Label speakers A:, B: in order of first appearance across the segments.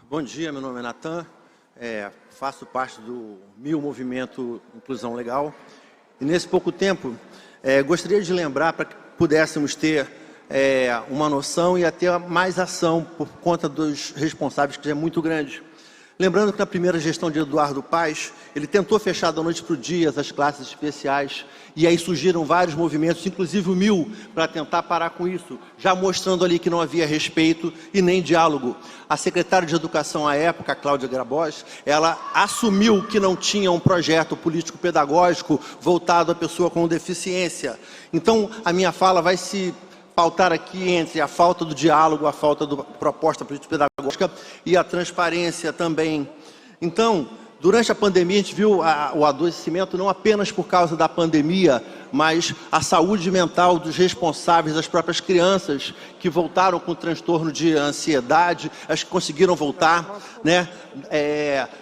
A: Bom dia, meu nome é Natan, faço parte do MIL, Movimento Inclusão Legal, e nesse pouco tempo gostaria de lembrar para que pudéssemos ter uma noção e até mais ação por conta dos responsáveis, que é muito grande. Lembrando que na primeira gestão de Eduardo Paes, ele tentou fechar da noite para o dia as classes especiais, e aí surgiram vários movimentos, inclusive o MIL, para tentar parar com isso, já mostrando ali que não havia respeito e nem diálogo. A secretária de Educação à época, a Cláudia Grabois, ela assumiu que não tinha um projeto político-pedagógico voltado à pessoa com deficiência. Então, a minha fala vai se pautar aqui entre a falta do diálogo, a falta da proposta político-pedagógica e a transparência também. Então, durante a pandemia, a gente viu o adoecimento não apenas por causa da pandemia, mas a saúde mental dos responsáveis, das próprias crianças que voltaram com transtorno de ansiedade, as que conseguiram voltar, né?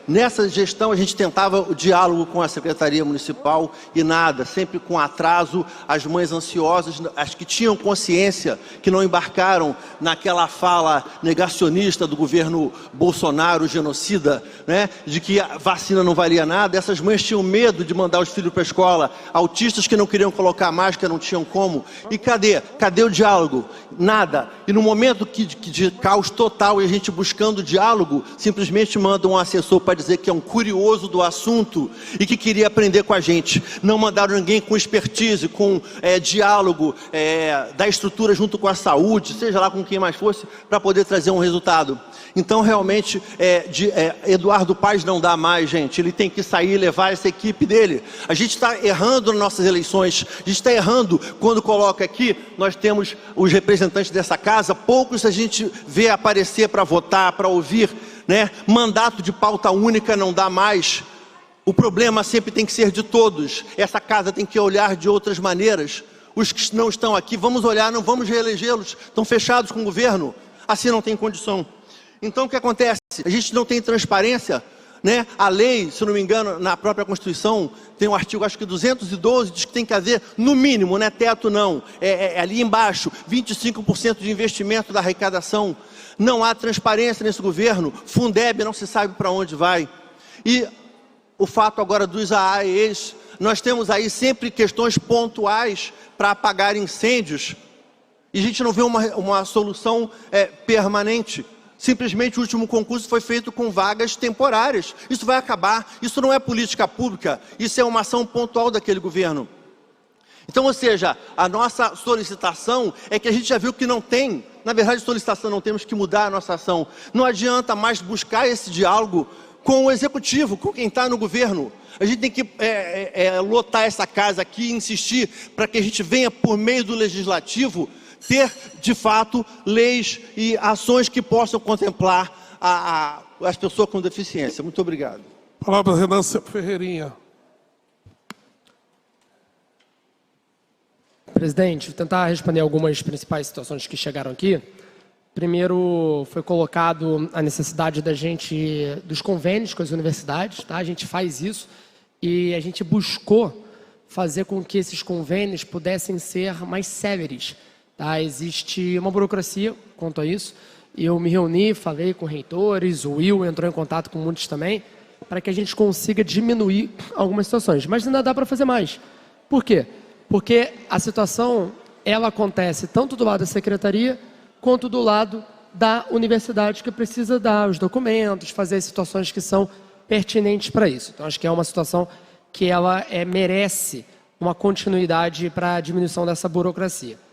A: Nessa gestão a gente tentava o diálogo com a Secretaria Municipal e nada, sempre com atraso, as mães ansiosas, as que tinham consciência, que não embarcaram naquela fala negacionista do governo Bolsonaro, genocida, né? De que a vacina não valia nada, essas mães tinham medo de mandar os filhos para a escola, autistas que não queriam colocar máscara, não tinham como. E cadê? Cadê o diálogo? Nada. E no momento de caos total e a gente buscando diálogo, simplesmente manda um assessor para dizer que é um curioso do assunto e que queria aprender com a gente. Não mandaram ninguém com expertise, com diálogo da estrutura junto com a saúde, seja lá com quem mais fosse, para poder trazer um resultado. Então, realmente, Eduardo Paes não dá mais, gente. Ele tem que sair e levar essa equipe dele. A gente está errando nas nossas eleições. A gente está errando quando coloca aqui, nós temos os representantes dessa casa, poucos a gente vê aparecer para votar, para ouvir, né? Mandato de pauta única não dá mais. O problema sempre tem que ser de todos. Essa casa tem que olhar de outras maneiras. Os que não estão aqui, vamos olhar, não vamos reelegê-los. Estão fechados com o governo. Assim não tem condição. Então o que acontece? A gente não tem transparência, né? A lei, se não me engano, na própria Constituição, tem um artigo, acho que 212, diz que tem que haver, no mínimo, né? Teto não, ali embaixo, 25% de investimento da arrecadação. Não há transparência nesse governo, Fundeb não se sabe para onde vai. E o fato agora dos AAEs, nós temos aí sempre questões pontuais para apagar incêndios, e a gente não vê uma solução permanente. Simplesmente o último concurso foi feito com vagas temporárias. Isso vai acabar, isso não é política pública, isso é uma ação pontual daquele governo. Então, ou seja, a nossa solicitação é que a gente já viu que não tem, na verdade solicitação não, temos que mudar a nossa ação. Não adianta mais buscar esse diálogo com o executivo, com quem está no governo. A gente tem que lotar essa casa aqui e insistir para que a gente venha por meio do legislativo ter, de fato, leis e ações que possam contemplar as pessoas com deficiência. Muito obrigado.
B: Palavra Renan Ferreirinha.
C: Presidente, vou tentar responder algumas principais situações que chegaram aqui. Primeiro, foi colocado a necessidade dos convênios com as universidades, tá? A gente faz isso e a gente buscou fazer com que esses convênios pudessem ser mais céleres. Tá, existe uma burocracia quanto a isso. Eu me reuni, falei com reitores, o Will entrou em contato com muitos também, para que a gente consiga diminuir algumas situações. Mas ainda dá para fazer mais. Por quê? Porque a situação, ela acontece tanto do lado da secretaria, quanto do lado da universidade, que precisa dar os documentos, fazer as situações que são pertinentes para isso. Então, acho que é uma situação que ela merece uma continuidade para a diminuição dessa burocracia.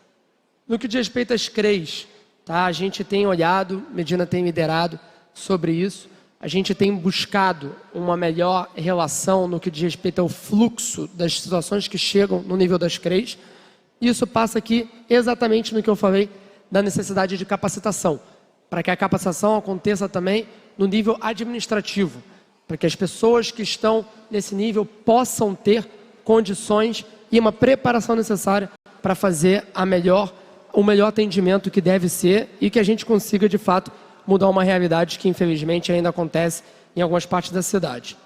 C: No que diz respeito às CREs, tá? A gente tem olhado, Medina tem liderado sobre isso, a gente tem buscado uma melhor relação no que diz respeito ao fluxo das situações que chegam no nível das CREs. Isso passa aqui exatamente no que eu falei da necessidade de capacitação, para que a capacitação aconteça também no nível administrativo, para que as pessoas que estão nesse nível possam ter condições e uma preparação necessária para fazer o melhor atendimento que deve ser e que a gente consiga, de fato, mudar uma realidade que, infelizmente, ainda acontece em algumas partes da cidade.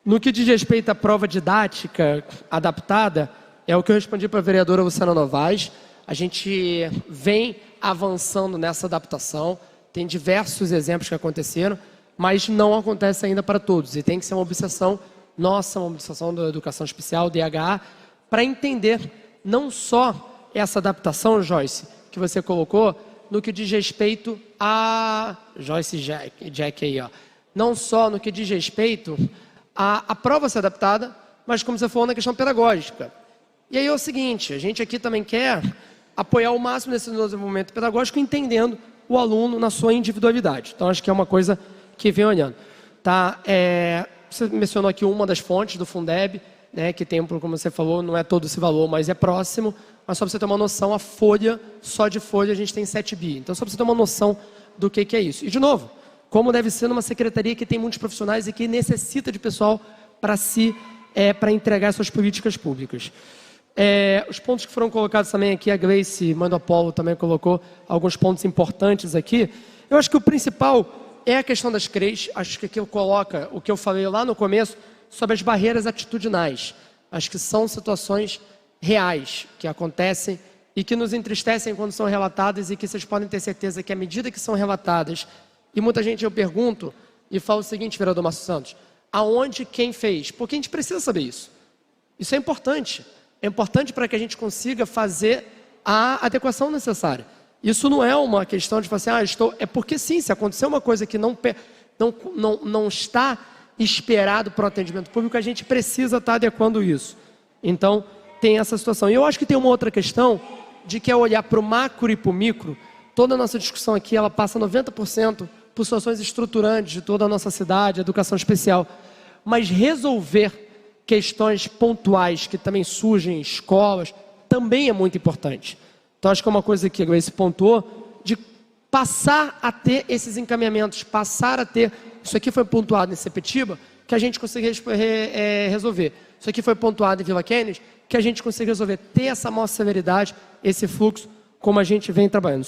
C: No que diz respeito à prova didática adaptada, é o que eu respondi para a vereadora Luciana Novaes. A gente vem avançando nessa adaptação. tem diversos exemplos que aconteceram, mas não acontece ainda para todos. E tem que ser uma obsessão nossa, uma obsessão da educação especial, DH, para entender não só essa adaptação, Joyce, que você colocou, no que diz respeito a... Joyce Jack aí, ó. Não só no que diz respeito a prova ser adaptada, mas como você falou na questão pedagógica. E aí é o seguinte, a gente aqui também quer apoiar o máximo desse desenvolvimento pedagógico, entendendo o aluno na sua individualidade. Então, acho que é uma coisa que vem olhando. Tá? Você mencionou aqui uma das fontes do Fundeb, né, que tem, como você falou, não é todo esse valor, mas é próximo. Mas só para você ter uma noção, a folha, só de folha, a gente tem 7 bi. Então, só para você ter uma noção do que é isso. E, de novo, como deve ser numa secretaria que tem muitos profissionais e que necessita de pessoal para entregar suas políticas públicas. Os pontos que foram colocados também aqui, a Gleice Mandopolo também colocou alguns pontos importantes aqui. Eu acho que o principal é a questão das CREs. Acho que aqui eu coloco o que eu falei lá no começo sobre as barreiras atitudinais. Acho que são situações reais que acontecem e que nos entristecem quando são relatadas e que vocês podem ter certeza que à medida que são relatadas, e muita gente eu pergunto e falo o seguinte, vereador Márcio Santos, aonde, quem fez? Porque a gente precisa saber isso. Isso é importante. É importante para que a gente consiga fazer a adequação necessária. Isso não é uma questão de falar assim, é porque sim, se acontecer uma coisa que não está esperado para o atendimento público, a gente precisa estar adequando isso. Então, tem essa situação. E eu acho que tem uma outra questão de que é olhar para o macro e para o micro. Toda a nossa discussão aqui, ela passa 90% por situações estruturantes de toda a nossa cidade, educação especial. Mas resolver questões pontuais que também surgem em escolas, também é muito importante. Então, acho que é uma coisa que a Gleice pontuou, de passar a ter esses encaminhamentos, passar a ter... Isso aqui foi pontuado em Sepetiba, que a gente conseguiu resolver. Isso aqui foi pontuado em Vila Kennedy, que a gente conseguiu resolver. Ter essa maior celeridade, esse fluxo, como a gente vem trabalhando.